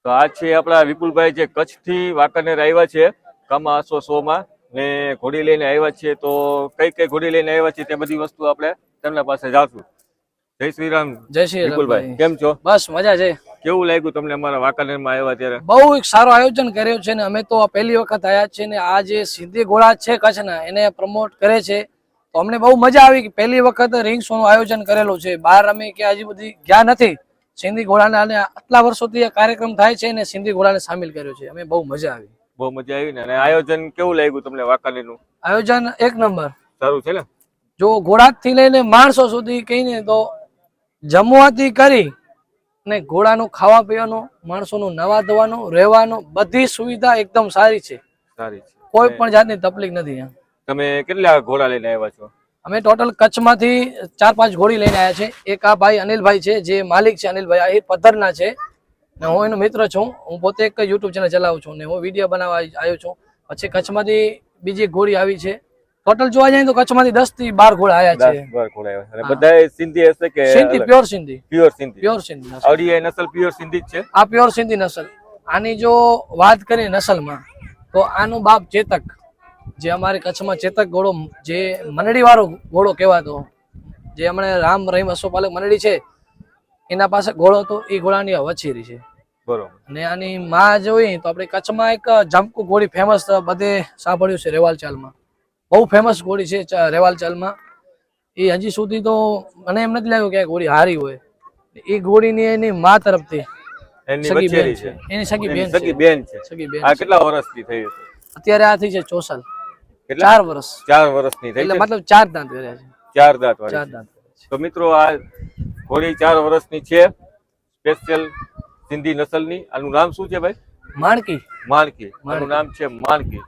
તો આ છે આપણા વિપુલભાઈ જે કચ્છથી વાંકાનેર આવ્યા છે કામા આસો શોમાં ને ઘોડી લઈને આવ્યા છે. તો કઈ કઈ ઘોડી લઈને આવ્યા છે તે બધી વસ્તુ આપણે તેમના પાસે જાશું. જય શ્રી રામ. જય શ્રી રામ. વિપુલભાઈ કેમ છો? બસ મજા છે. કેવું લાગ્યું તમને અમારા વાંકાનેરમાં આવ્યા ત્યારે? બહુ એક સારો આયોજન કર્યો છે ને અમે તો પહેલી વખત આવ્યા છે ને આ જે સિંધી ઘોડા છે કચ્છના એને પ્રમોટ કરે છે તો અમને બહુ મજા આવી કે પહેલી વખત રિંગ શો નું આયોજન કરેલું છે. બહાર અમે કે હજી બધી ગયા નથી. સિંધી ઘોડાના અને આટલા વર્ષોથી આ કાર્યક્રમ થાય છે ને સિંધી ઘોડાને સામેલ કર્યો છે. અમે બહુ મજા આવી. બહુ મજા આવી ને. અને આયોજન કેવું લાગ્યું તમને વાંકાનેરનું? આયોજન એક નંબર સારું છે ને. જો ઘોડાથી લઈને માણસો સુધી કહીને તો જમવાથી કરી ને ઘોડાનું ખાવા પીવાનું, માણસોનું નવા ધોવાનું, રહેવાનું બધી સુવિધા એકદમ સારી છે. સારી છે. કોઈ પણ જાતની તકલીફ નથી. તમે કેટલા ઘોડા લઈને આવ્યા છો? અમે ટોટલ કચ્છમાંથી 4-5 ઘોડી લઈને આવ્યા છે. એક આ ભાઈ અનિલભાઈ છે જે માલિક છે. અનિલભાઈ એ પથ્થરના છે ને હું એનો મિત્ર છું. હું પોતે એક યુટ્યુબ ચેનલ ચલાવું છું ને હું વિડીયો બનાવવા આવ્યો છું. પછી કચ્છમાંથી બીજી એક ઘોડી આવી છે. ટોટલ જોવા જાય તો કચ્છમાંથી 10 થી 12 ઘોડા આવ્યા છે. 12 ઘોડા આવ્યા. અને બધા સિંધી હશે કે? Sindhi, pure Sindhi. Pure Sindhi. Pure Sindhi. આવડી એ નસલ પ્યોર સિંધી જ છે? આ પ્યોર સિંધી નસલ. આની જો વાત કરીએ નસલમાં તો આનો બાપ ચેતક, જે અમારે કચ્છમાં ચેતક ઘોડો જે મનડી વાળો ઘોડો કહેવાતો, જે હમણાં રામ રહીમ અશોપાલક મનડી છે એના પાસે ઘોડો હતો એ ઘોડાની વછેરી છે. બરોબર. અને આની માં જોઈ તો આપણે કચ્છમાં એક જમકુ ઘોડી ફેમસ બધે સાંભળ્યું છે રેવાલ ચાલમાં. બહુ ફેમસ ઘોડી છે રેવાલ ચાલમાં. એ હજી સુધી તો મને એમ નથી લાગ્યું કે આ ઘોડી હારી હોય. એ ઘોડીની એની માં તરફથી એની વછેરી છે. એની સગી બેન સગી બેન છે. સગી બેન. આ કેટલા વર્ષથી થઈ છે? અત્યારે આ થઈ છે 4 સાલ. કેટલા? 4 વર્ષ. 4 વર્ષની થઈ એટલે છે. મતલબ 4 દાંત કર્યા છે. 4 દાંત વાળી. 4 દાંત. તો મિત્રો આ ઘોડી 4 વર્ષની છે. સ્પેશિયલ સિંધી નસલની. આનું નામ શું છે ભાઈ? માણકી. માણકી. આનું નામ છે માણકી.